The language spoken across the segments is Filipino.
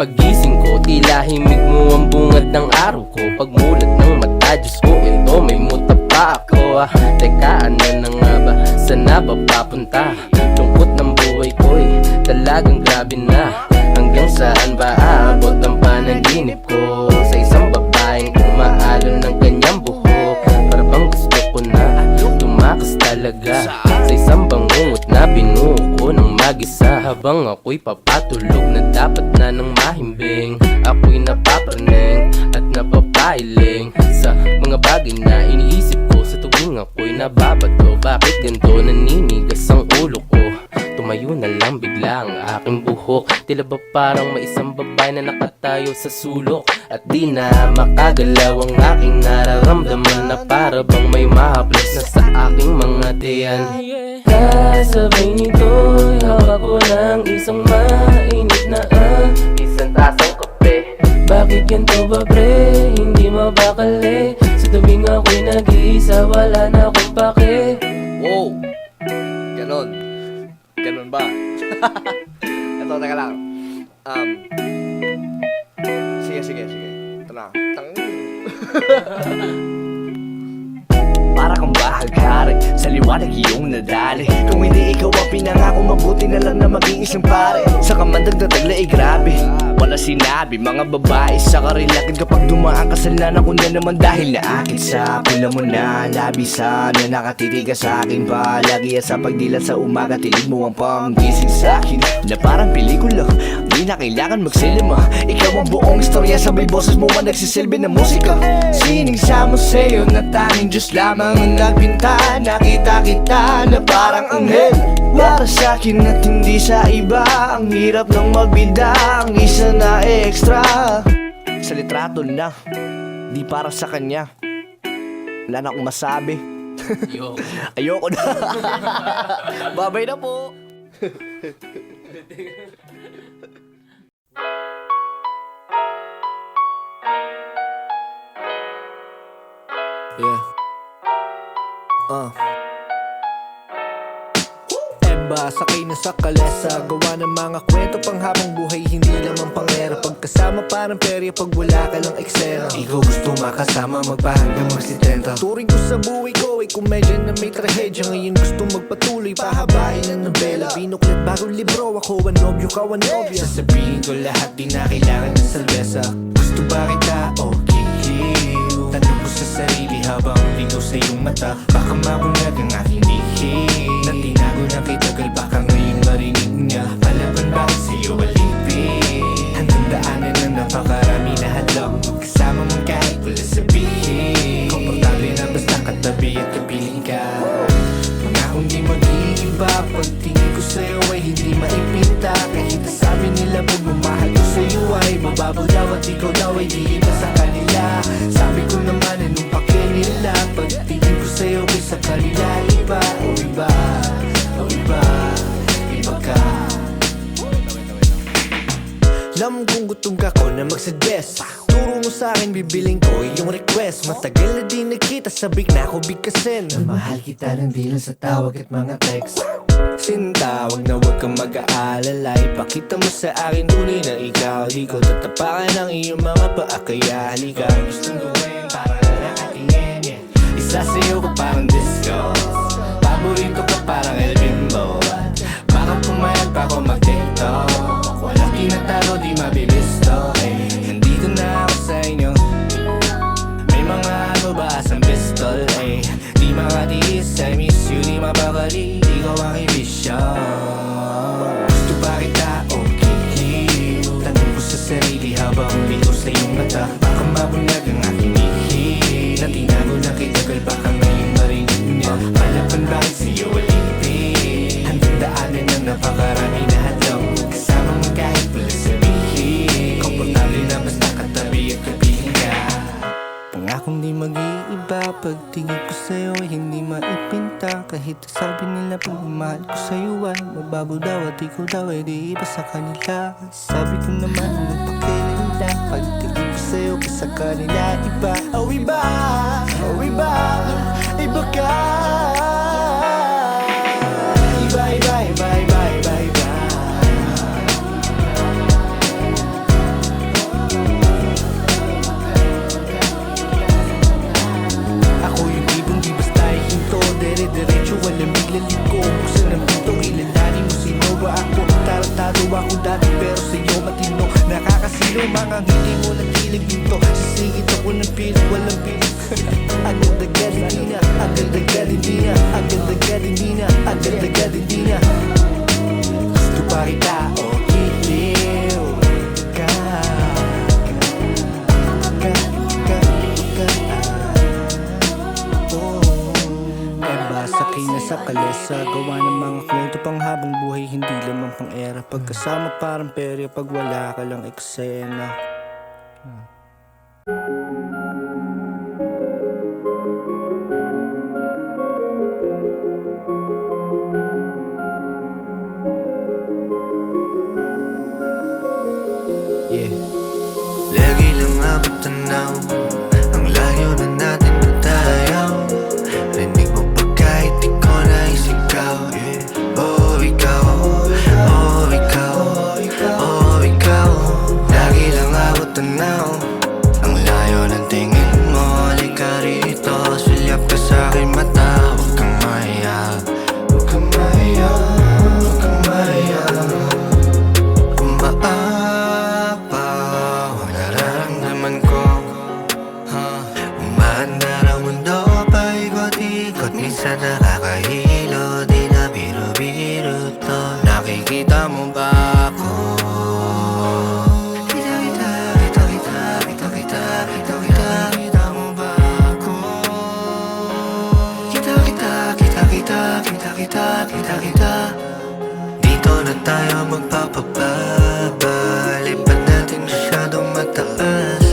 Pagising ko, tila himig mo ang bungad ng araw ko. Pagmulat ng mata, Diyos ko, ito may muta pa ako. Teka, ano na nga ba? Sana ba papunta? Lungkot ng buhay ko'y talagang grabe na. Hanggang saan ba aabot ang panaginip ko? Sa isang babaeng umaalon ng kanyang buhok. Para bang gusto ko na tumakas talaga. Sa isang bangungot na binuo ko ng mag-isa. Habang ako'y papatulog na dapat na nang mahimbing. Ako'y napapraning at napapailing sa mga bagay na iniisip ko sa tuwing ako'y nababato. Bakit ganito naninigas ang ulo ko? Tumayo na lang bigla ang aking buhok. Tila ba parang may isang babae na nakatayo sa sulok. At di na makagalaw ang aking nararamdaman. Na para bang may mahaplas na sa aking mga tiyan. Kasabay nito'y hawak ko ng isang mainit na isang tasang kape. Bakit ganito ba pre? Hindi mabakali. Sa tuwing ako'y nag-iisa, wala na akong pake. Wow! Ganon. Ganon ba? Ito, teka lang. Sige. Ito na. Para kang bahaghari, sa liwanag iyong nadali. Kung hindi ikaw ang pinangako, mabuti na lang na maging isang pare. Sa kamandag na tagla ay grabe, wala sinabi. Mga babae sa karilakin kapag dumaan ka sa lana. Kung na naman dahil na akin sa pula mo na labisan na nakatitiga sa akin palagi. At sa pagdilat sa umaga, tilig mo ang panggising sa akin. Na parang pelikula, di na kailangan magsilima. Ikaw ang buong istorya, sabay boses mo man nagsisilbi ng musika. Sining sa museo na tanging Diyos lamang ang nagpinta. Nakita kita na parang anghel para sa akin at hindi sa iba. Ang hirap ng magbida, ang isa na extra. Sa litrato na, di para sa kanya. Wala na akong masabi. Ayoko na. Babay na po. Yeah. Eba, sakay na sa kalesa. Gawa ng mga kwento pang habang buhay, hindi lamang pangera. Pagkasama parang perya pag wala ka lang eksena. Ikaw gusto makasama, magpahanggang magsitenta. Turing ko sa buhay ko ay komedya na may trahedya. Ngayon gusto magpatuloy, pahabain ang nobela. Binuklat bagong libro, ako ang nobyo, ka ang nobya. Sasabihin ko lahat, di na kailangan ng salvesa. Gusto ba kita? Okay. Tanong ko sa sarili habang ligaw sa iyong mata. Baka mabunyag ang aking lihim na tinago na kay tagal, baka ngayon marinig niya. Palaban bakit sa iyo alipin? Hanggang daanan na napakarami na hadlang. Kasama mong kahit wala sabihin. Komportable na basta katabi at kapiling ka. Pangakong di mag-iiba, pagtingin ko sa'yo ay hindi maipinta. Kahit nasabi nila pagmamahal ko sa'yo ay mababaw daw at ikaw daw ay di iba sa kanila. Sabi ko naman anong pake nila, pagtingin ko sa'yo ay sa kanila iba. O iba, iba ka. Alam kong gutom ka ko na mag-suggest. Turo mo sa'kin, bibiling ko yung request. Matagal na di nakita, sabik na ako bigkasin. Mahal kita ng di lang sa tawag at mga text. Sinta, wag na wag kang mag-aalala. Ipakita mo sa akin tunay na ikaw. Di ko tatapakan ang iyong mga paa, kaya halika. Gustong gawin para na nakatingin, yeah. Isa sa'yo ko parang disco, paborito ka parang El Bimbo. Baka pumayag pa ako mag-tiktok. Walang tinatalo, di mabibisto, eh. Nandito na ako sa inyo. May mga mabasang pistol, eh. Di makatiis, I miss you, di mapakali. Ikaw ang ibisyon. Gusto ba kita? Okay. Tanong ko sa sarili habang ligaw sa iyong mata. Baka mabunyag ang aking lihim na tinago na kay tagal, baka ngayon marinig niya. Palaban bakit sa iyo alipin? Hanggang daanan na napakarami na hadlang. Kasama mo kahit wala sabihin. Komportable na basta katabi at kapiling ka. Pangakong di mag-iiba, pagtingin ko sa'yo ay hindi maipinta. Kahit sabi nila pagmamahal ko sa'yo ay mababaw daw at ikaw daw ay di iba sa kanila. Sabi ko naman anong pake nila, pagtingin ko sa'yo ay sa kanila iba. Oh iba, iba ka. Iba. ng pilit, walang pilit. Agad-agad hindi na, agad-agad hindi na, agad-agad hindi na, agad-agad hindi na. Gusto pa kita o kiliw ka. Sakay na sa kalesa, gawa ng mga kwento pang habang buhay, hindi lamang pang era. Pagkasama parang perya, pag wala ka lang eksena. Yeah. Lagi lang abot tanaw, ang layo na natin matayaw. Rinig mo pa kahit di ko naisigaw, yeah. Oh ikaw, oh ikaw, oh ikaw. Lagi lang abot tanaw, ang layo ng tingin mo. Halika rito, sulyap ka sa'kin mata. Huwag kang mahiya, huwag kang mahiya, huwag kang mahiya. Umaapaw ang nararamdaman ko, umahanda ng mundo, paikot-ikot. Minsan nakakahilo, di na biro-biro to. Nakikita mo ba ako? Kita mo ba ako? Kita. Dito na tayo magpapababa, lipat natin masyadong mataas.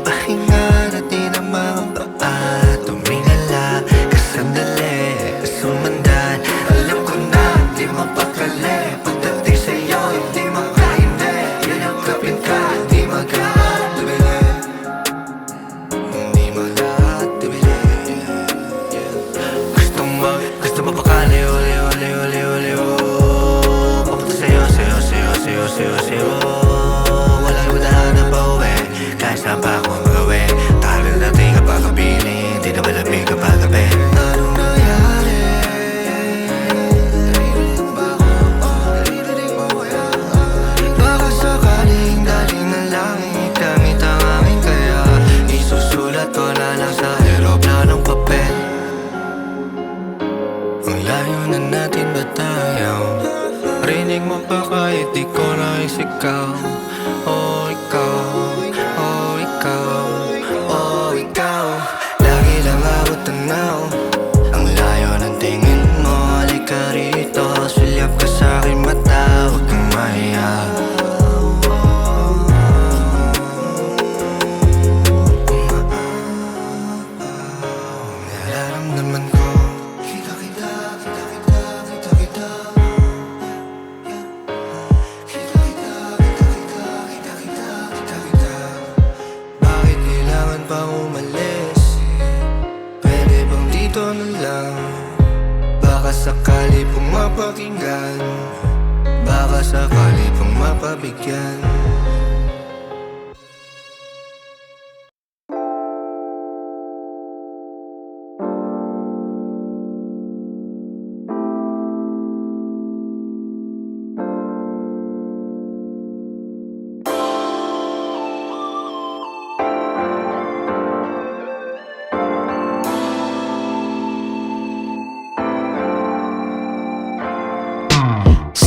Pahinga natin ang mga paa, tumingala ka sandali, sumandan. Alam ko na hindi mapakali, pagdating sa'yo hindi makahindi. Yayakapin ka, hindi magkakatubili, hindi magkakatubili. Gusto mo pakali, uli. Papunta sa'yo. Walang iwadahan na pauwi, kahit saan pa ako magawi. Tagal natin kapag kapiling, di na malamig kapag gabi. Anong nangyari? Naririnig ba ako? Naririnig mo kaya? Baka sakaling daling ng langit, gamit ang aking kaya isusulat ko na lang sa eroplanong papel. Ang layo na natin ba tayo? Rinig mo pa kahit di ko naisigaw. Oh ikaw, oh ikaw, oh ikaw. Lagi lang abot tanaw, ang layo ng tingin mo. Halika rito, sulyap ka sa'kin mata. Huwag kang mahiya. Nararamdaman ko, kita. Bakit kailangan pa umalis? Pwede bang dito na lang? Baka sakali pong mapakinggan, baka sakali pong mapabigyan.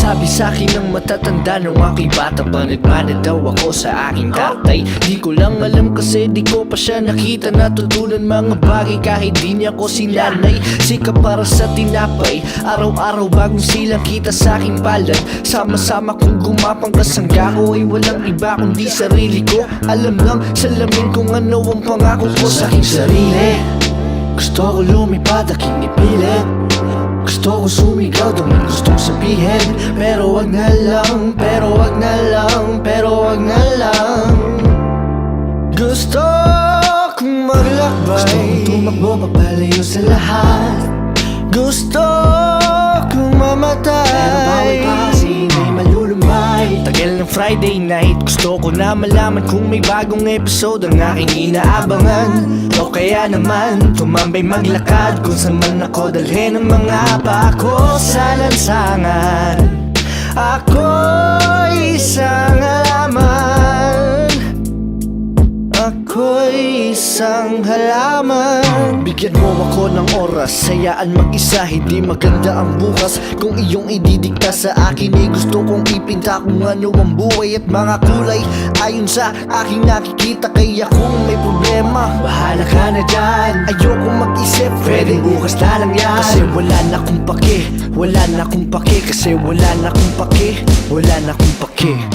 Sabi sa'kin ng matatanda nung aking bata, panagmana daw ako sa aking tatay. Di ko lang alam kasi di ko pa siya nakita, natutunan mga bagay kahit di niya ko sinanay. Sikap para sa tinapay, araw-araw bagong silang kita sa aking palad. Sama-sama kung gumapang kasangga ko ay walang iba kundi sarili ko. Alam lang salamin kung ano ang pangako ko sa aking sarili. Gusto ko lumipad, aking ipilit. Gusto ko sumigaw, daming gustong sabihin. Pero wag na lang, pero wag na lang, pero wag na lang. Gusto kong maglakbay, gusto kong tumakbo papalayo sa lahat. Gusto kong mamatay, pero bawal pa kasi may malulumbay. Tagal ng Friday night, gusto ko na malaman kung may bagong episode ang aking inaabangan. O kaya naman, tumambay maglakad kung saan man ako dalhin ang mga pa ko sa lansangan. Ako'y isang alaman, ako ako'y isang halaman. Bigyan mo ako ng oras, sayaan mag-isa, hindi maganda ang bukas. Kung iyong ididikta sa akin, eh gusto kong ipinta kung ano ang buhay at mga kulay ayon sa aking nakikita. Kaya kung may problema, bahala ka na dyan. Ayoko mag-isip, pwede bukas na lang yan. Kasi wala na akong pake, wala na akong pake. Kasi wala na akong pake, wala na akong pake.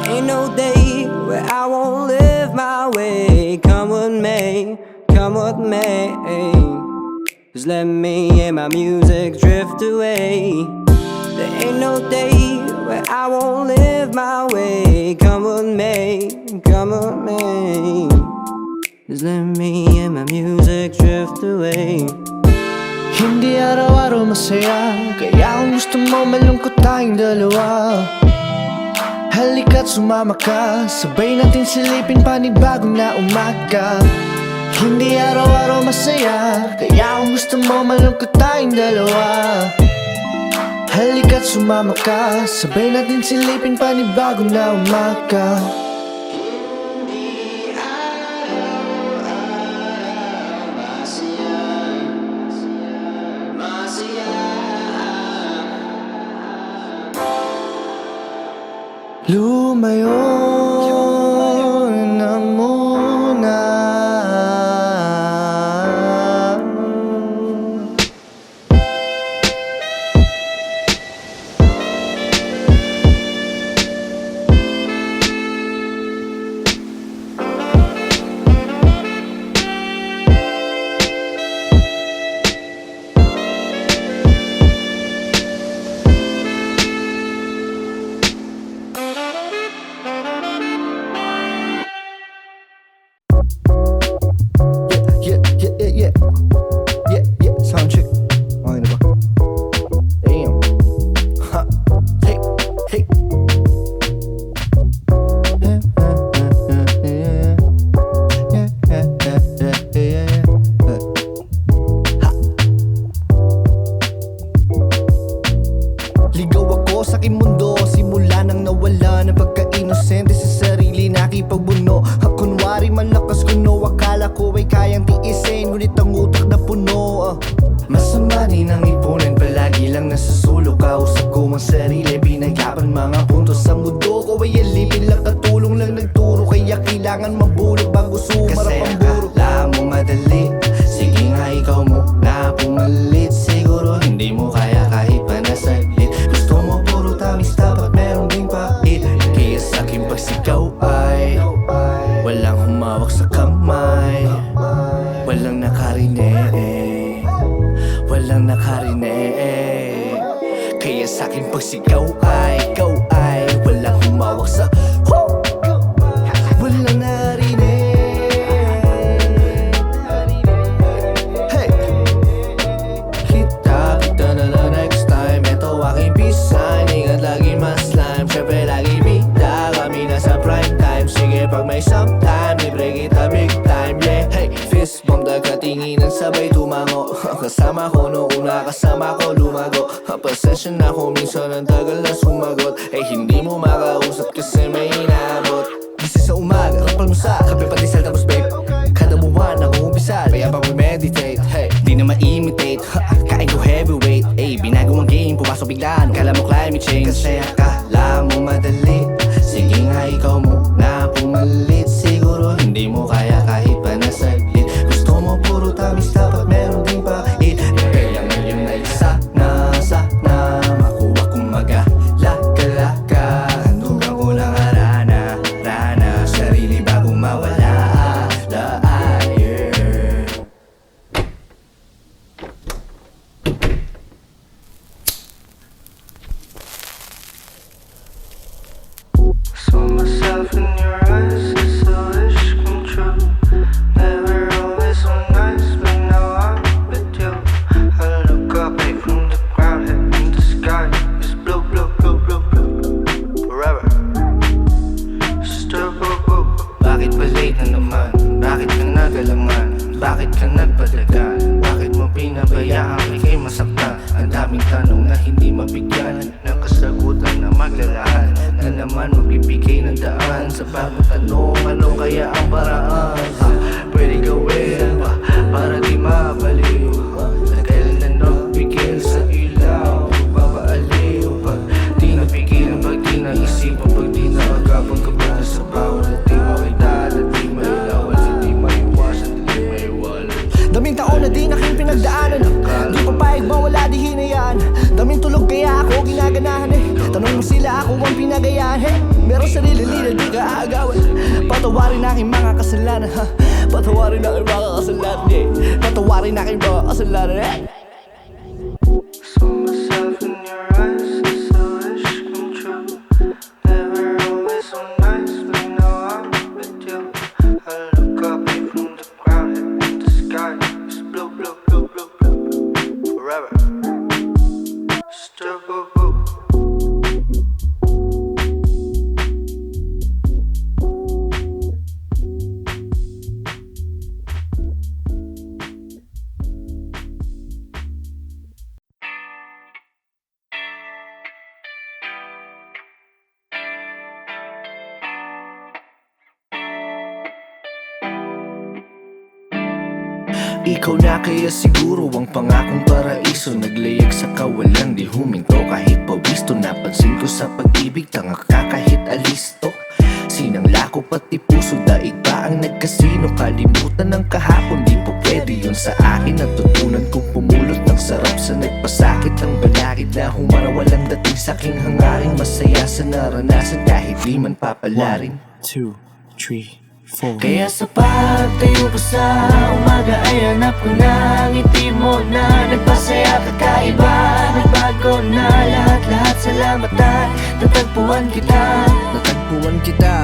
Ain't no day where I won't live my way. Come what may, come what may. Just let me and my music drift away. There ain't no day where I won't live my way. Come what may, come what may. Just let me and my music drift away. Hindi araw-araw masaya, kaya kung gusto mo malungkot tayong dalawa. Halika't sumama ka, sabay natin silipin panibagong na umaga. Hindi araw-araw masaya, kaya kung gusto mo malungkot tayong dalawa. Halika't sumama ka, sabay natin silipin panibagong na umaga. Lumayo na muna. Yeah, sound check. Okay na ba? Damn. Ha. Hey, hey. Ha. Ligaw ako sa aking mundo, simula nang nawala ng pagka-inosente sa sarili nakipagbuno. Kunwari malakas kuno, akala ko ay kayang tiisin, ngunit ang utak na puno. Masama din ang ipunan, palagi lang nasusulok. Kausap ko ang sarili, pinayapan mga puntos sa mundo ko ay alipin lang, katulong lang nagturo. Kaya kailangan mabulog bago sumarap ang buro. Kasi akala mo madali, sige nga ikaw muna pumalit. Siguro hindi mo kaya kahit pa nasaglit. Gusto mo puro tamis, dapat meron ding pait. Kaya sa'king pagsigaw ay walang humawak sa kamay, walang nakarinig, walang nakarinig. Kaya sa'king pagsigaw ay walang humawak sa walang narinig. Hey! Kita na lang next time. Ito aking pisan, ingat lagi mas slime. Siyempre lagi bida, kami nasa prime time. Sige pag may sometime, libre kita big time, yeah. Hey, fist bump, dagkatinginan sabay tumango. Kasama ko noong una, kasama ko lumago. Pasensya na kung minsan ang tagal na sumagot. Eh hindi mo makausap kasi may inabot. gising sa umaga, palmusa, kape pandesal tapos babe. Kada buwan ako umbisal, kaya pa meditate. Hey, di na ma-imitate, kain ko heavyweight. Ay, binago ang game, pumasok bigla. Kala mo climate change, kasi akala mo madali. Sige nga ikaw muna pumalit. Siguro hindi mo kaya kahit pa nasaglit. Gusto mo puro tamis, dapat meron din pait. Kaya ngayon ay sana makuha kong magalaga. Handugan ko lang rana sarili bago mawala. Saw myself in your eyes, it's a wish come true. Never always so nice, but now I'm with you. I look up from the ground, head in the sky. It's blue, blue, blue, blue, blue, forever. Still blue, blue. Bakit ba late na naman? Bakit ka nagalaman? Bakit ka nagpadagan? Bakit mo pinabayaan kay masaktan? Ang daming tanong na hindi mabigyan ng kasagutan na maglalahan na naman magbibigay ng daan sa bagong tanong. Ano kaya ang paraan? Pwede gawin pa para di mabaliw? Na kailan na nagbigil sa ilaw? Papaaliw pag di napigil, pag di naisipan, pag di naagapang kapag sa bawal at di makita, at di mailawan, hindi maiwasan, hindi maiwalan. Daming taon na di naking pinagdaanan, di papayag mawala di hinayaan. Daming tulog kaya ako ginaganahan eh. Tanong mo sila ako ang pinagayahan eh. Meron sarili nila di ka aagawan. Patawarin aking mga kasalanan ha. Patawarin aking mga kasalanan eh. Patawarin aking mga kasalanan eh. Saw myself in your eyes, it's a wish come true. Never always so nice, but now I'm with you. I look up from the ground, head in the sky. It's blue, blue, blue, blue, blue, forever. Still blue, blue. Ikaw na kaya siguro ang pangakong paraiso. Naglayag sa kawalan, di huminto kahit pawisto. Napansin ko sa pag-ibig, tanga ka kahit alisto. Sinangla ko pati puso, daig pa ang nagkasino. Kalimutan ng kahapon, di po pwede yun sa akin. Natutunan kong pumulot ng sarap sa nagpasakit. Ang balakid na humara, walang dating saking hangaring. Masaya sa naranasan kahit di man papalarin. 1, 2, 3, 4. Kaya sa pagtayo ko sa umaga ay hanap ko na ngiti mo na nagpasaya kakaiba. Nagbago na lahat-lahat, salamat at natagpuan kita. Natagpuan kita.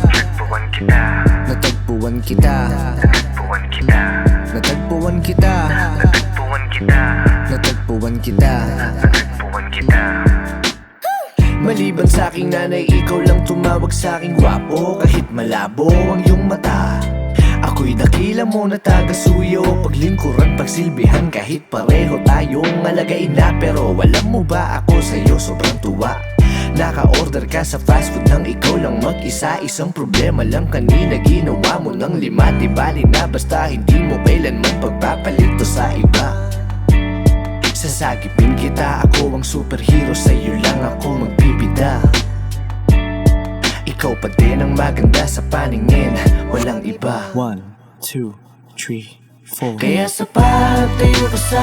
Natagpuan kita. Natagpuan kita. Natagpuan kita. Natagpuan kita. Natagpuan kita. Natagpuan kita. Natagpuan kita. Maliban sa aking nanay, ikaw lang tumawag sa aking gwapo. Kahit malabo ang iyong mata, ako'y dakila mo na taga-suyo. Paglingkuran, pagsilbihan, kahit pareho tayong alagain na. Pero alam mo ba ako sa'yo sobrang tuwa. Naka-order ka sa fast food nang ikaw lang mag-isa. Isang problema lang kanina, ginawa mo ng 5. Di bali na basta hindi mo kailanman pagpapalito sa iba. Sasagipin kita, ako ang superhero, sa'yo lang ako magbibida. Ikaw pa din ang maganda sa paningin, walang iba. 1, 2, 3, 4. Kaya sa pagtayo ko sa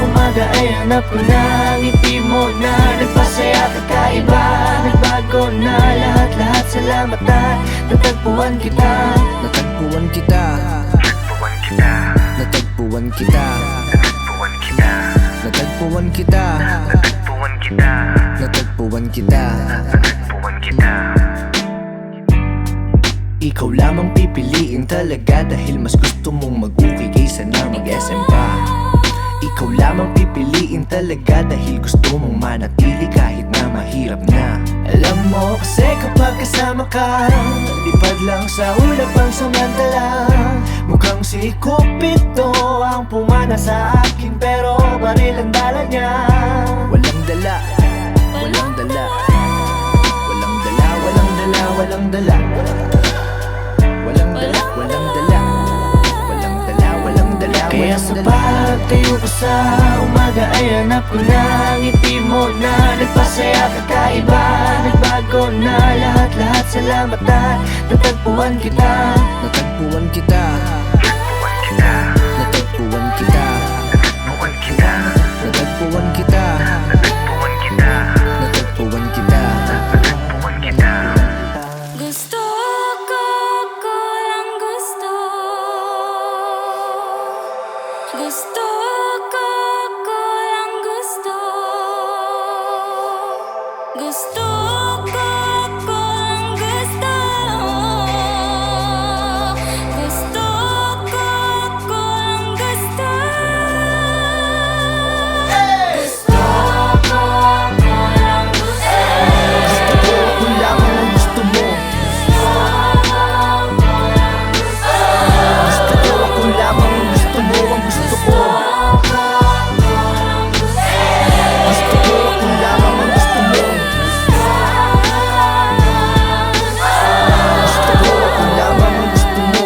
umaga ay hanap ko na ngiti mo na nagpasaya kakaiba. Nagbago na lahat-lahat, salamat at natagpuan kita. Natagpuan kita. Natagpuan kita. Natagpuan kita. Natagpuan kita. Natagpuan kita. Natagpuan kita. Natagpuan kita. Natagpuan kita. Ikaw lamang pipiliin talaga dahil mas gusto mong mag-ukay kaysa na mag-SM pa. Ikaw lamang pipiliin talaga dahil gusto mong manatili kahit na mahirap na. Alam mo kasi kapag kasama ka, lipad lang sa ulap ang samantala. Mukhang si Cupido ang pumana sa akin, pero baril ang dala niya. Walang dala, walang dala. Walang dala, walang dala, walang dala. Kaya sa pagtayo ko sa umaga ay hanap ko na ang ngiti mo na nagpasaya kakaiba. Nagbago na lahat-lahat, salamat at natagpuan kita. Natagpuan kita. Natagpuan kita. Natagpuan kita. Natagpuan kita. Gusto ko lang gusto. Gusto ko lang gusto. Gusto ko lang gusto. Gusto ko lang gusto. Gusto ko lang gusto. Ako lamang ang gusto mo. Gusto ko ako lamang ang gusto mo. Ang gusto ko. Gusto ko ako lamang ang gusto mo. Gusto ko ako lamang ang gusto mo.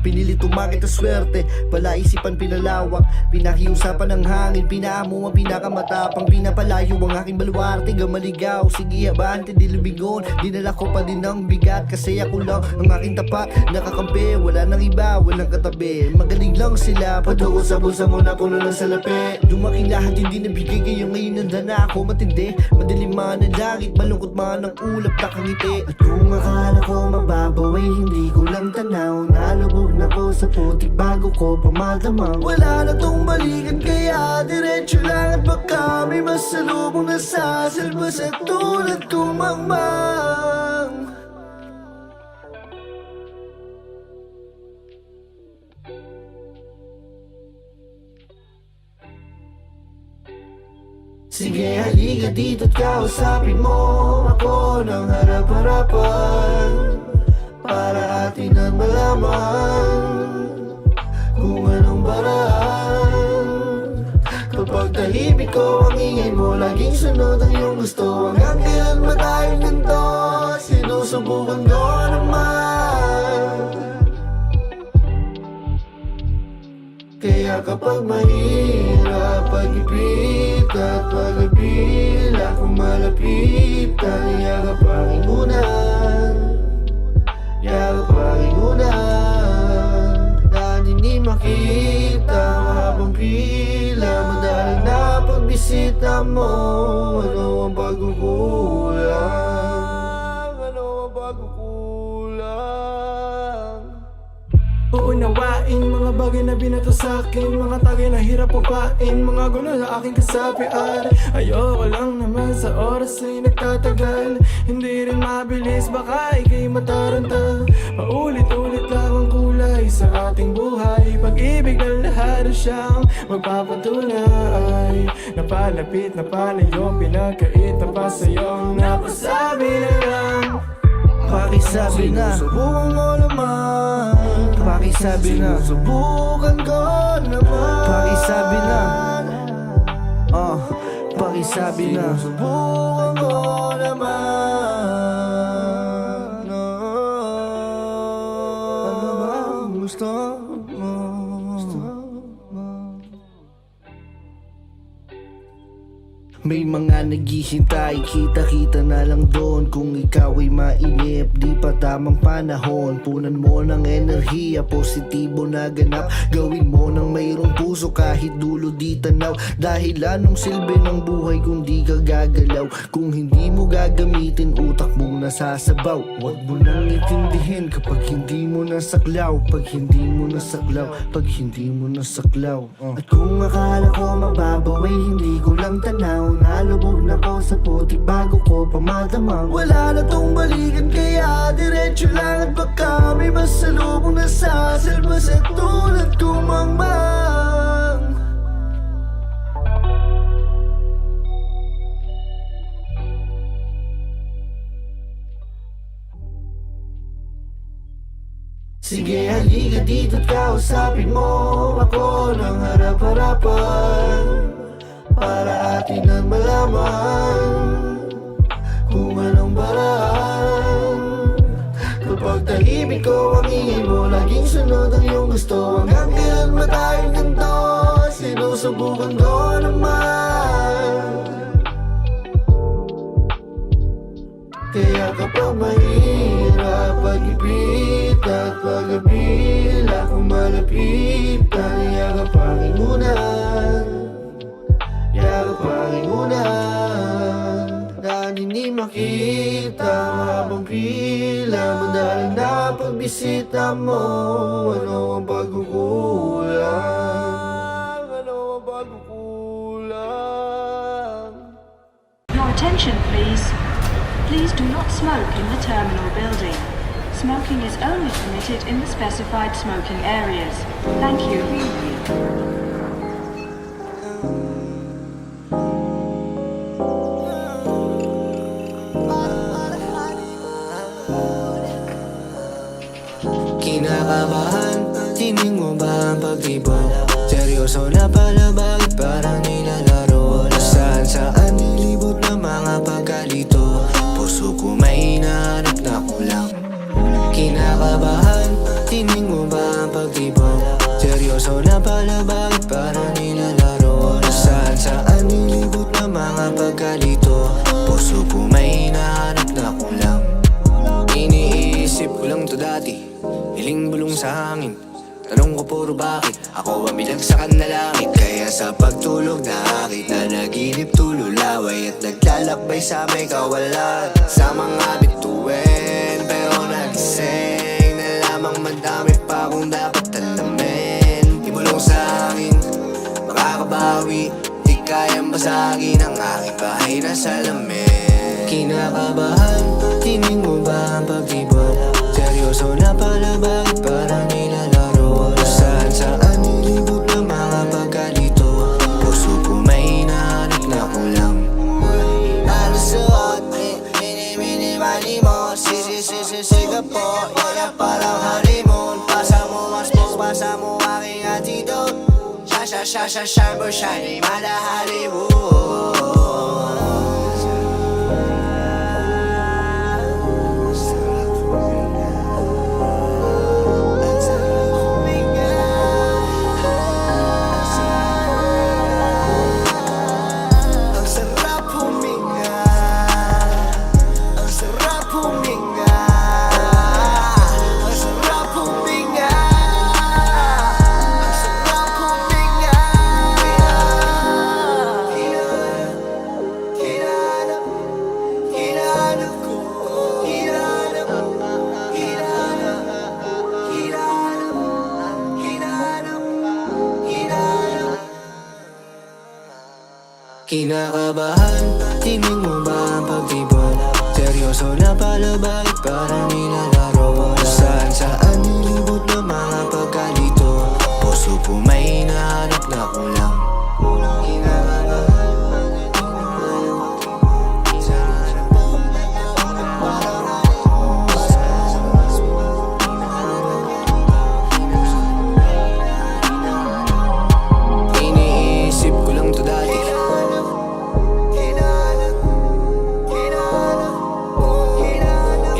Pinili tumakit ang swerte, palaisipan pinalawak, pinakiusapan ng hangin, pinaamo ang pinakamatapang, pinapalayo ang aking baluarte, gamaligaw, sige abante, di lumigon, dinala ko pa din ang bigat, kasi ako lang ang aking tapat, nakakampi, wala nang iba, walang katabi, magaling lang sila, patungo sa bulsa mo na puno ng salapi, dumaking lahat hindi nabigay, kayo ngayon nanda na ako matindi, madilim man ang langit, malungkot man ang ulap, nakangiti, at kung akala ko mababaw ay hindi ko lang tanaw, nalubog na ko sa putik bago ko pamadamang. Wala na tong balikan kaya diretso lang at baka may masalubong na sasalba sa tulad kong mangmang. Sige halika dito't kausapin mo ako ng harap-harapan, para atin ang malaman kung anong paraan. Kapag tahimik ko ang ingay mo, laging sunod ang iyong gusto. Hanggang kailan ba tayong ganito? Sinusubukan ko naman. Kaya kapag mahirap, pag-ipit at pag-apila, kung malapitan, yakap ang ingunan. Yakap ang ingunan. Dahil hindi makita habang pila, madalang na pagbisita mo. Ano ang pagkukulang? Ano ang pagkukulang? Uunawain mga bagay na binato sa'kin, mga tagay na hirap upain, mga gulo na aking kasapian. Ayoko lang naman sa oras ay nagtatagal, hindi rin mabilis baka ika'y mataranta. Paulit-ulit lang ang kulay sa ating buhay, pag-ibig na lahat siyang magpapatunay. Napalapit na palayo, pinagkait na pa sa'yo, napasabi na lang. Pakisabi na, subukan ko naman. Pakisabi na, subukan ko naman. Pakisabi na, pakisabi na, subukan ko naman. Ano ba ang gusto mo? May mga naghihintay, kita-kita na lang doon. Kung ikaw ay mainip, di pa tamang panahon. Punan mo ng enerhiya, positibo na ganap. Gawin mo ng mayroong puso kahit dulo di tanaw. Dahil anong silbi ng buhay kung di ka gagalaw? Kung hindi mo gagamitin utak mong nasasabaw. Huwag mo nang itindihin kapag hindi mo nasaklaw. Pag hindi mo nasaklaw, pag hindi mo nasaklaw. At kung akala ko mababaw ay hindi ko lang tanaw. Nalubog na ko sa putik bago ko pamadamang. Wala na tong balikan kaya diretso lang at baka may masalubong na sasalba sa tulad kong mangmang. Sige halika dito't kausapin mo ako ng harap-harapan, para atin ang malaman kung anong paraan. Kapag tahimik ko ang ingay mo, laging sunod ang iyong gusto. Hanggang kailan ba tayong ganito? Sinusubukan ko naman. Kaya kapag mahirap pag-ipit at pag-apila, kung malapitan, yakap ang ingunan, yakap ang ingunan. Dahil hindi makita habang pila, madaling na pagbisita mo. Ano ang pagkukulang? Ano ang pagkukulang? Your attention, please. Please do not smoke in the terminal building. Smoking is only permitted in the specified smoking areas. Thank you. Kinakabahan, tinig mo ba ang pagtibok? Seryoso na pala, bakit parang nilalaro? Saan nilibot na mga pagkalito? Puso ko may hinahanap na kulang. Kinakabahan, tinig mo ba ang pagtibok? Seryoso na pala, bakit parang nilalaro? Saan nilibot na mga pagkalito? Puso ko may hinahanap na kulang. Iniisip ko lang to dati, hiling bulong sa hangin. Tanong ko puro bakit, ako ang binagsakan na langit. Kaya sa pagtulog nakakita, naginip tululaway, at naglalakbay sa may kawalan. Sa mga bituin, pero nagising na lamang, madami pa akong dapat alamin. Ibulong sa akin, makakabawi, di kayang basagin ang aking bahay na salamin. Kinakabahan, tinig mo ba ang pagtibok? Seryoso na pala, bakit parang nilalaro? Saan nilibot na mga pagkalito? Puso ko may hinahanap na kulang. Ano suot, mini-mini-mani mo, sisi-sisi-siga po, yaya parang honeymoon. Pasa mo mas po, pasa mo aking antidote. Shine but shiny, mada Hollywood. Kinakabahan, tinig mo ba ang pagtibok? Seryoso na pala, bakit parang nilalaro? Saan nilibot na mga pagkalito? Puso ko may hinahanap na kulang. Kinakabahan, iniisip ko lang to dati,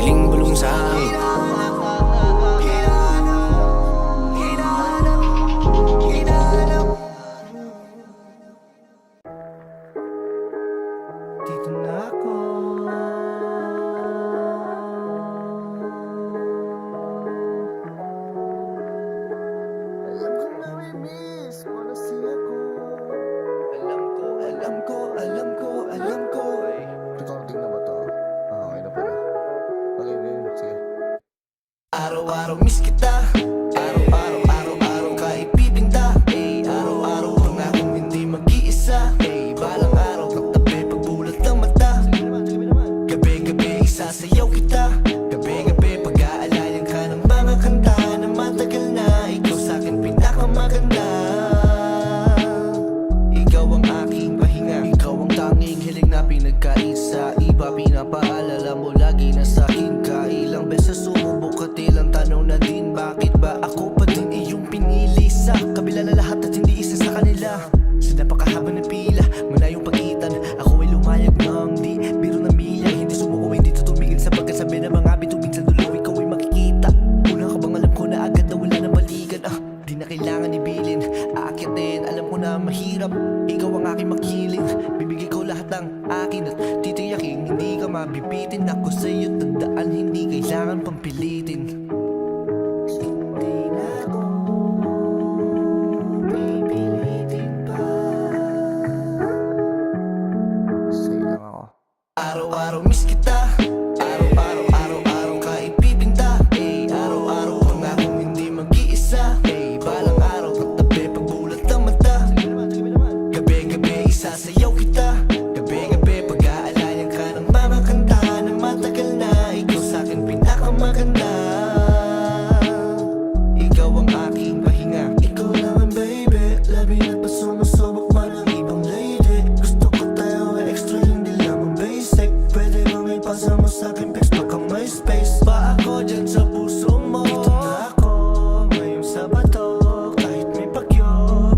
hiling bulong sa hangin. Dito na ako. Alam ko mamimiss mo na siya ko. Alam ko. Recording na ba to? Okay na pala. Okay na yun, sige. Araw-araw miss kita. Araw-araw ka ipibinta. Araw-araw ko na kung hindi mag-iisa. Balang araw katabi pagbulat ng mata. Gabi-gabi isasayaw kita. Gabi-gabi pag-aalayan ka ng mga kanta na matagal na. Ikaw sa'kin pinakamaganda. na mahirap. Ikaw ang aking makiling, bibigay ko lahat ng akin at titiyaking hindi ka mabibitin. Ako sa'yo tandaan, hindi kailangan pang pilitin. Hindi na ako pipilitin pa. Sa'yo lang ako. Araw-araw miss kita. Araw-araw, araw-araw ka ipipinta. Araw-araw pangakong hindi mag-iisa. Balang araw katabi pagbulat ng mata. Gabi-gabi isasayaw kita. Gabi-gabi pag-aalayan ka ng mga kanta na matagal na. Ikaw sa'kin pinakamaganda. Ikaw ang aking pahinga. Ikaw lang ang baby, labi na pa sumusubok man ang ibang lady. Gusto ko tayo ay extra, hindi lamang basic. Pwede ba may pasa mo sa'kin pics pagka may space? Pa ako dyan sa puso mo. Ito na ako, ngayong Sabado. Kahit may bagyo,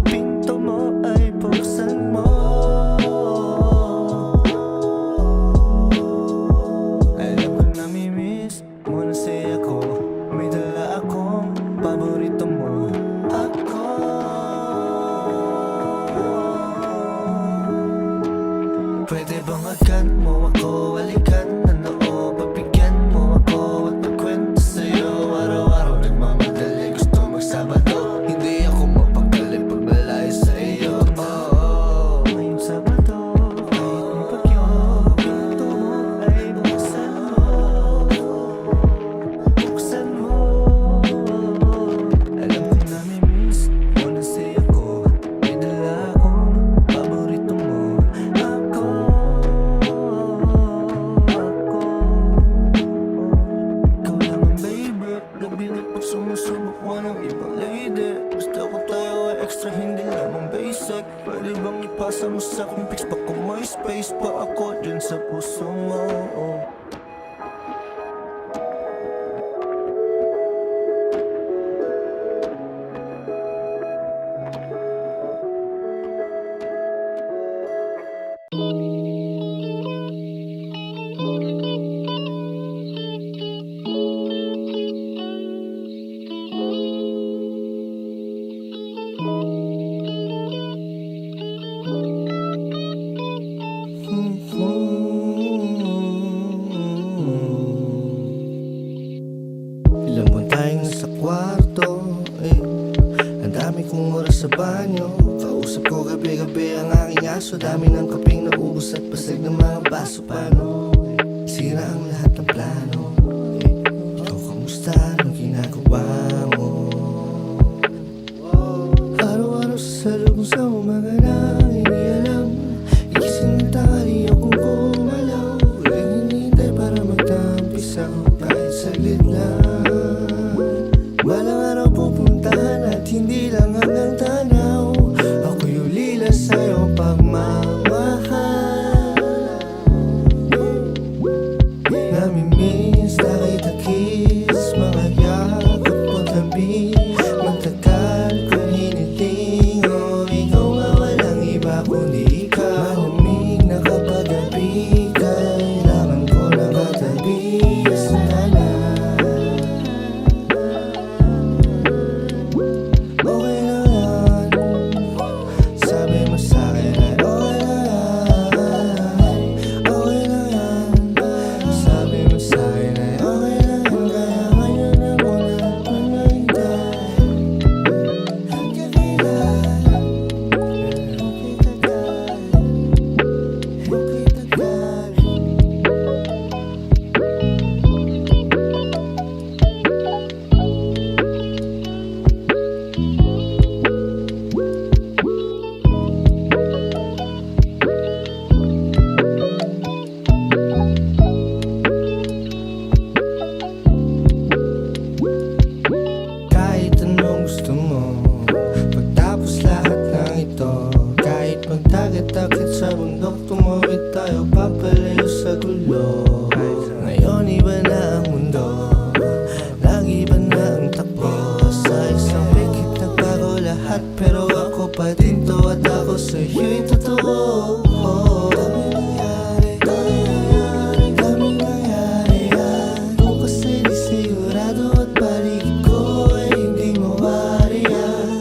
pinto mo ay buksan mo. Alam ko namimiss mo na siya ako. May dala akong paborito mo. Ako pwede bang agad mo ako halikan? Ano, papigyan mo ako at magkwento sa'yo. Araw-araw nagmamadali, gusto magsabado. Hindi ako mapakali pag malayo sa iyo. Ngayong Sabado, kahit may bagyo, pinto mo ay buksan mo. Buksan mo. Alam ko namimiss mo na siya ako. May dala akong paborito mo. Ako ikaw lang ang baby, gabi na pag sumusubok mo ng ibang lady. Gusto ko tayo ay extra, hindi lamang basic. Pwede bang ipasa mo sa'kin pics pa kung may space? Pa ako dyan sa puso mo. Ilang buwan tayong nasa kwarto, ang dami kong oras sa banyo. Kausap ko gabi-gabi ang aking aso. Dami ng kapeng naubos at basag ng mga baso. Paano? Sira ang lahat ng plano. Ikaw kamusta? Anong ginagawa mo? Araw-araw sa salubong sa umaga na hindi alam. Igising ng tanghali akong gumalaw. Huling hinihintay para magtampisaw. Kahit saglit lang. Balang araw pupuntahan at hindi lang hanggang tanaw. Ako'y ulila sa'yo pagmamahal. Namimiss na kita kiss, mga yakap o tabi. Magtagal kung hiniting, oh ikaw nga walang iba kundi ikaw. Malamig na kapag gabi, kailangan ko na katabi. Sana okay lang yan. Sabi mo sa'kin ay okay lang yan. Okay lang yan. Sabi mo sa'kin ay okay lang yan. Kaya ngayon na muna tumagday. Hanggang kailan? Okay tagal. Okay tagal. Kahit anong gusto mo, pagtapos lahat ng ito. Kahit magtagat-takit sa bundok, tumawid tayo papalayo sa gulo. Ngayon iba na ang mundo, nag-iba na ang takbo. Sa isang pikit nagbago lahat, pero ako pa din to at ako sa'yo'y totoo. Daming nangyari at bukas ay di sigurado at paligid ko ay hindi mawari yan.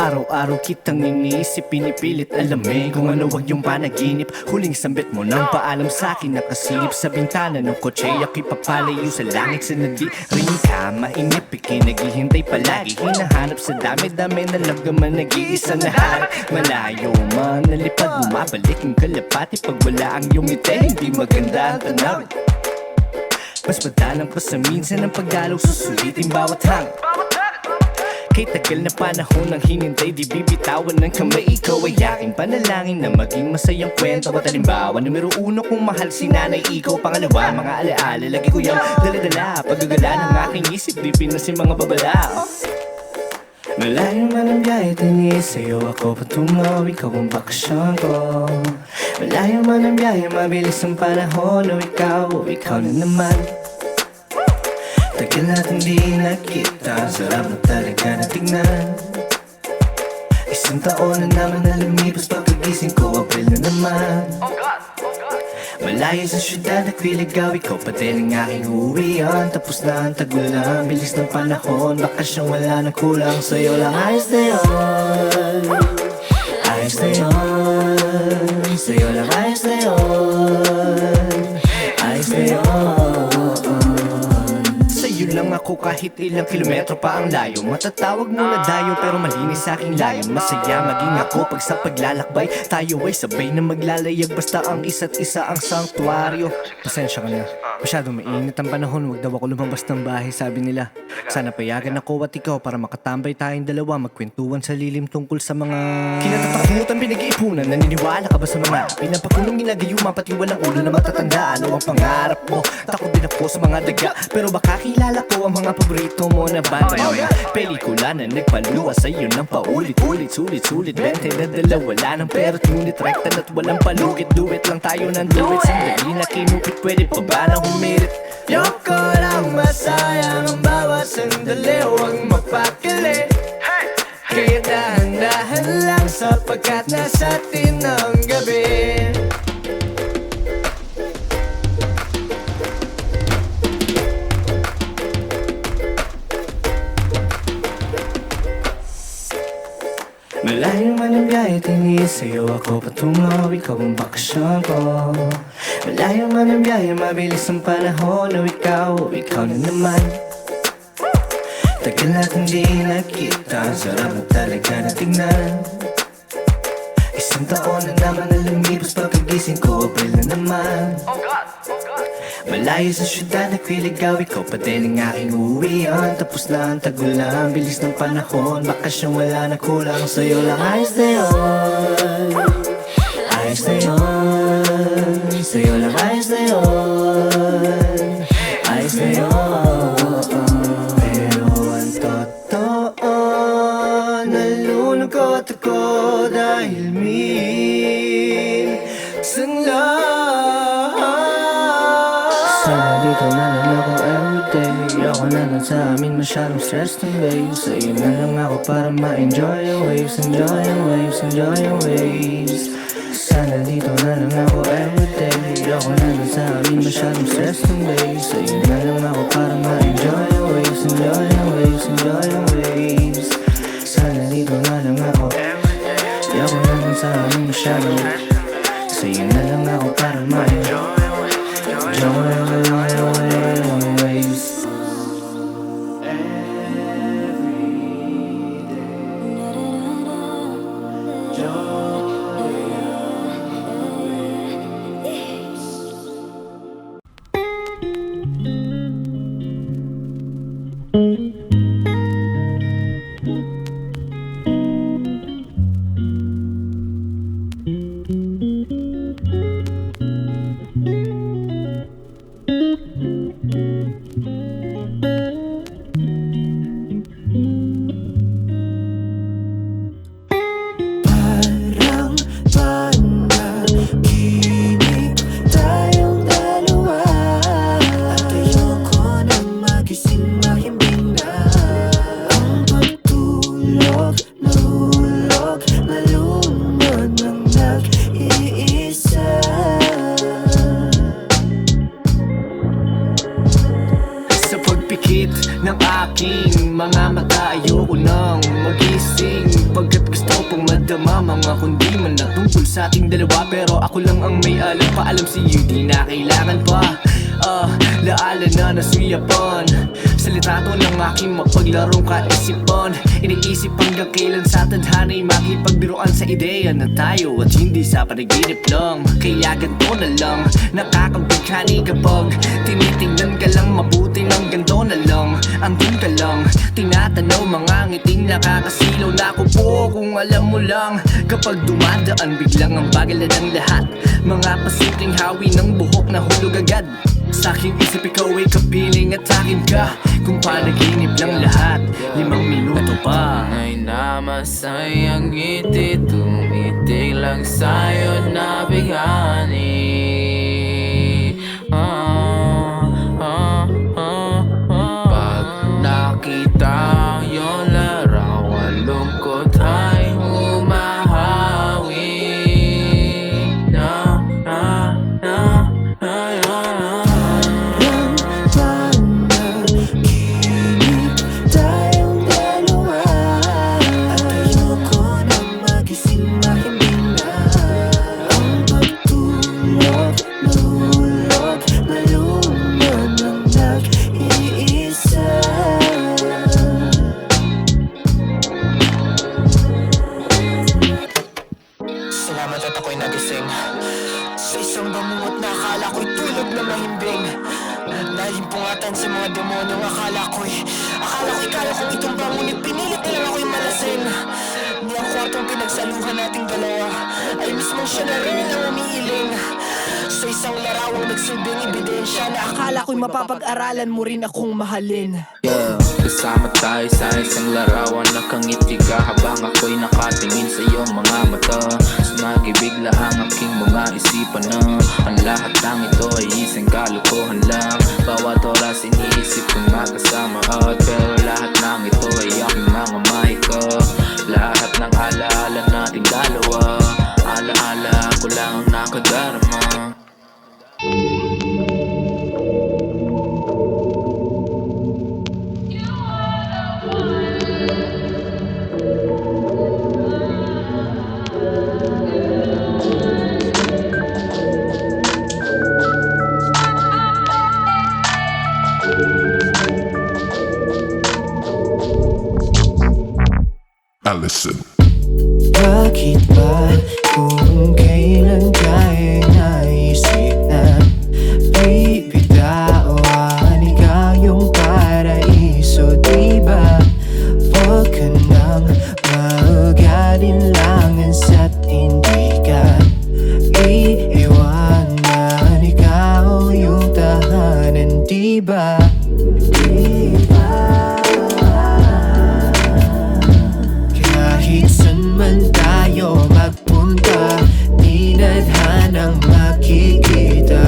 Araw-araw kitang iniisip, pinipilit alamin kung ano wag yung panaginip. Huling sambit mo nang paalam sa'kin, nakasilip sa bintana ng kotse. Ako'y papalayo sa langit sa nadiring ka. Mainip, ikinaghihintay palagi, hinahanap sa dami-dami na labgaman, nag-iisa na harap. Malayo man, nalipad, bumabalik ang kalapati. Pag wala ang iyong ngiti, hindi maganda ang tanawin. Mas madalang pa sa minsan ang pagdalaw, susulitin bawat hangin. Kay tagal na panahon ang hinintay, di bibitawan ng kamay. Ikaw ay aking panalangin na maging masayang kwento. At halimbawa, numero 1 kung mahal si nanay, ikaw pangalawa. Mga alaala, lagi ko yung dala-dala. Paggagala ng aking isip, di pinas yung mga babala. Malayo man ang biyahe, tinis sa'yo ako patungo. Ikaw ang bakasyon ko. Malayo man ang biyahe, mabilis ang panahon. O ikaw na naman. Tagal natin di nakita, sarap na talaga na tignan. Isang taon na naman na lumipas, pagkagising ko April na naman. Malayo sa syudad, nagliligaw, ikaw pa din ang aking uwian. Tapos na ang tagulan, bilis ng panahon, bakasyong wala nang kulang. Sa'yo lang ayos na yun, ayos na yun. Sa'yo lang ayos na yun, ayos na yun. Sa'yo lang ako kahit ilang kilometro pa ang layo. Matatawag mo na dayo pero malinis sa aking layon. Masaya maging ako pag sa paglalakbay tayo ay sabay na maglalayag. Basta ang isa't isa ang sanktuaryo. Pasensya ka na, masyadong mainit ang panahon. Huwag daw ako lumabas ng bahay, sabi nila. Sana payagan ako at ikaw para makatambay tayong dalawa, magkwentuhan sa lilim tungkol sa mga kinatatakutan, pinag-iipunan. Naniniwala ka ba sa mga pinapakulong ginagayuma, pati walang ulo na matatanda? Ano ang pangarap mo? Takot din ako sa mga daga, pero baka kilala ko ang mga paborito mo na banda. Pelikula na nagpaluwa sa'yo ng paulit-ulit, sulit-sulit 20 na dalawa, wala ng pera't ngunit rekta na't walang palugit. Duet lang tayo ng duet, sandali na kinupit, pwede pa ba na humirit? Yoko lang masayang ang bawat sandali, huwag mapakali. Kaya dahan-dahan lang sapagkat nasa atin ang gabi. Malayo man ang biyahe, tinis sa'yo ako patungo. Ikaw ang bakasyon ko. Malayo man ang biyahe, mabilis ang panahon. O ikaw na naman. Tagal natin di nakita, sarap na talaga na tignan. Isang taon na naman na lumipas, pagkagising ko April na naman. Malayo sa syudad, nagliligaw, ikaw pa din ang aking uwian. Tapos na ang tagulan, bilis ng panahon, bakasyong wala na kulang. Sa'yo lang ayos na yun, ayos na yun. Sa'yo lang ayos na yun, ayos na yun. Pero ang totoo, nalulungkot ako dahil minsan lang. Sana dito na lang ako everyday. Ako na lang sa amin, masyadong stress ng waves. Sa'yo na lang ako para ma-enjoy yung waves. Enjoy yung waves, enjoy yung waves. Sana dito na lang ako everyday. Ako na lang sa amin, masyadong stress ng waves. Sa'yo na lang ako para ma-enjoy yung waves. Enjoy yung waves, enjoy yung waves. Sana dito na lang ako everyday. Ako na lang sa amin, masyadong. Sa'yo na lang ako para ma-enjoy. Enjoy your waves. ayoko nang magising Pagkat gusto pong madama mga kundi man na tungkol sa ating dalawa Pero ako lang ang may alam, paalam sa'yo di na kailangan pa Laala na nasuyapan Sa litrato ng aking mapaglarong kaisipan Iniisip hanggang kailan sa tadhana'y makipagbiruan sa ideya na tayo At hindi sa panaginip lang Kaya ganito na lang Nakakabighani kapag tinitingnan ka lang mabuti ng ganito na lang Andun ka lang Tinatanaw mga ngiting nakakasilaw na ako po kung alam mo lang Kapag dumadaan biglang ang bagal na ng lahat Mga pasimpleng hawi ng buhok na hulog agad Sa aking isip ikaw ay kapiling at akin ka Kung panaginip lang lahat 5 minuto pa Ay namasayang ngiti Tumitig lang sa'yo na bighani Pag nakita yung larawan Lungkot ay humahawi Tayong dalawa At ayoko nang magising mahimbing na Ang pagtulog, mahulog, malunod ng nag-iisa Salamat at ako'y nagising Sa isang bangungot na akala ko'y tulog na mahimbing Nalimpungatan sa mga demonyong akala ko'y kaya kong itumba Ngunit pinilit nilang ako'y malasin Ni ang kwartong pinagsaluhan nating dalawa Ay mismong siya na rin ang umiiling Sa isang larawang nagsilbing ebidensya Na akala ko'y mapapag-aralan mo rin akong mahalin Kasama tayo sa isang larawan Nakangiti ka habang ako'y nakatingin sa iyong mga mata Sumagibigla ang aking mga isipan na Ang lahat ng ito ay isang kalokohan lang Bawat oras iniisip kong makasama at Pero lahat ng ito ay aking mga mahika Lahat ng alaala nating dalawa Alaala ko lang ang nakadarama Allison. Bakit ba kung kailan ka'y naisip na bibitawan ikaw yung paraiso, diba? Huwag ka nang mag-alinlangan sa't hindi ka iiwanan ikaw yung tahanan, diba? Kahit saan man tayo magpunta Di nadhanang makikita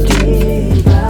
Diba?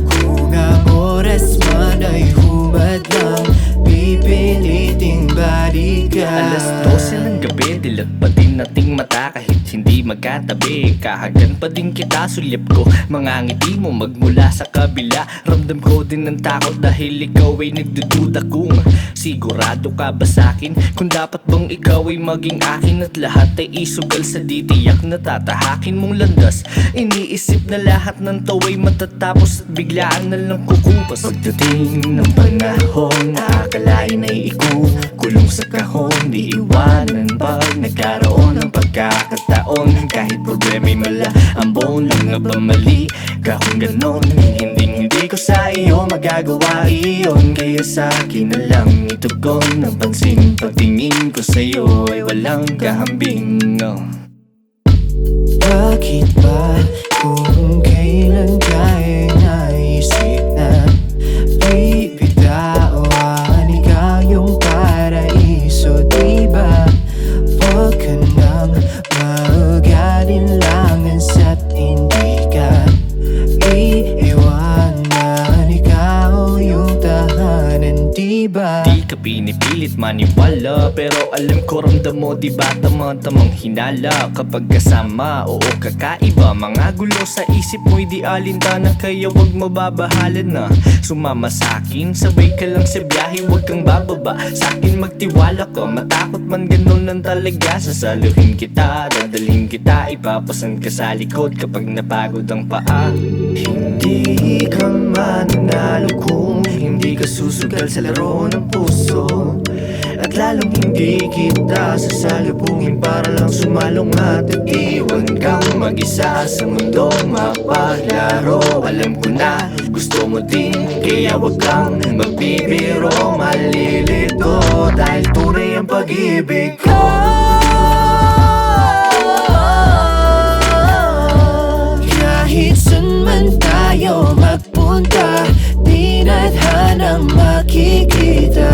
Kung ang oras man ay humadlang Pipiliting balikan 12 ng gabi, dilat pa din nating mata Kahit hindi magkatabi Kahagan pa din kita, sulyap ko Mga ngiti mo magmula sa kabila Ramdam ko din ng takot dahil ikaw ay nagdududa kung Sigurado ka ba sa'kin? Kung dapat bang ikaw ay maging akin At lahat ay isugal sa ditiyak na tatahakin mong landas Iniisip na lahat ng to ay matatapos At biglaan na lang kukumpas Pagdating ng panahon na akalain ay ikukulong sa kahon Di iwanan pag nagkaroon ng pagkakataon Kahit problema'y mala ang buong lang nga ba mali Ka kung ganon hindi ko sa iyo magagawa iyon Kaya sa akin na lang itugon ng pansin Pagtingin ko sa iyo ay walang kahambing Bakit ba kung kailan ka'y naisip na bibitawan ikaw yung paraiso, diba? Huwag ka nang mag-alinlangan sa't hindi ka iiwanan ikaw yung tahanan, diba? Di ka ka pinipilit maniwala, pero alam ko ramdam mo diba tamang hinala kapag kasama, oo kakaiba. Mga gulo sa isip mo'y di alintana, kaya wag mababahalan na sumama sa'kin. Sabay ka lang sa biyahe, wag kang bababa sa'kin, magtiwala ka. Matakot man ganun lang talaga, sasaluhin kita, dadalhin kita, ipapasan ka sa likod kapag napagod ang paa. Hindi ka mananalo kung hindi ka susugal sa laro ng puso, at lalong hindi kita sasalubungin para lang sumalong at iwan kang mag-isa sa mundong mapaglaro. Alam ko na gusto mo din, kaya wag kang magbibiro, malilito dahil tunay ang pag-ibig ko. Kahit saan man tayo magpunta, di na hanang makikita.